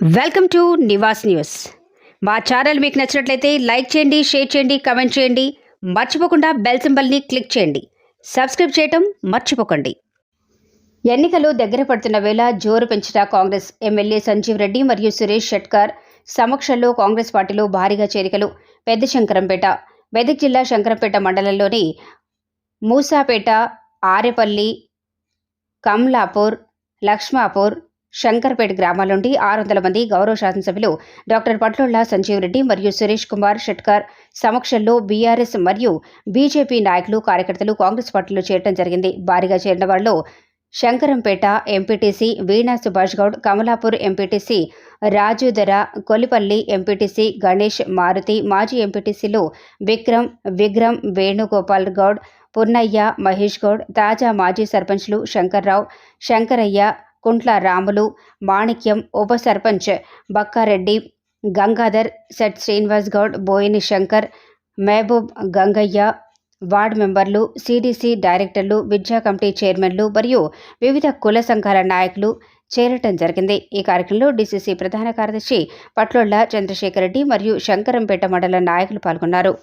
Welcome to Nivas news. మా channel మీకు నచ్చినట్లయితే లైక్ చేయండి, షేర్ చేయండి, కమెంట్ చేయండి. మర్చిపోకుండా బెల్ సింబల్ని క్లిక్ చేయండి. సబ్స్క్రైబ్ చేయటం మర్చిపోకండి. ఎన్నికలు దగ్గర పడుతున్న వేళ జోరు పెంచిన కాంగ్రెస్ ఎమ్మెల్యే సంజీవ్ రెడ్డి మరియు సురేష్ షెట్కర్ సమక్షంలో కాంగ్రెస్ పార్టీలో భారీగా చేరికలు. పెద్ద శంకరంపేట, మెదక్ జిల్లా శంకరంపేట మండలంలోని మూసాపేట, ఆరేపల్లి, కమలాపూర్, లక్ష్మాపూర్, శంకర్పేట గ్రామాల నుండి 600 మంది గౌరవ శాసనసభ్యులు డాక్టర్ పట్లోళ్ల సంజీవ్ రెడ్డి మరియు సురేష్ కుమార్ షెట్కర్ సమక్షంలో బీఆర్ఎస్ మరియు బీజేపీ నాయకులు, కార్యకర్తలు కాంగ్రెస్ పార్టీలో చేరడం జరిగింది. భారీగా చేరిన వారిలో శంకరంపేట ఎంపీటీసీ వీణా సుభాష్ గౌడ్, కమలాపూర్ ఎంపీటీసీ రాజుధర, కొలిపల్లి ఎంపీటీసీ గణేష్ మారుతి, మాజీ ఎంపీటీసీలు విగ్రమ్ వేణుగోపాల్ గౌడ్, పున్నయ్య, మహేష్ గౌడ్, తాజా మాజీ సర్పంచ్లు శంకర్రావు, శంకరయ్య, కుంట్ల రాములు, మాణిక్యం, ఉప సర్పంచ్ బక్కారెడ్డి, గంగాధర్, సెట్ శ్రీనివాస్ గౌడ్, బోయిని శంకర్, మహబూబ్, గంగయ్య, వార్డు మెంబర్లు, సిడిసి డైరెక్టర్లు, విద్యా కమిటీ చైర్మన్లు మరియు వివిధ కుల సంఘాల నాయకులు చేరటం జరిగింది. ఈ కార్యక్రమంలో డిసిసి ప్రధాన కార్యదర్శి పట్లోళ్ల చంద్రశేఖర్ రెడ్డి మరియు శంకరంపేట మండల నాయకులు పాల్గొన్నారు.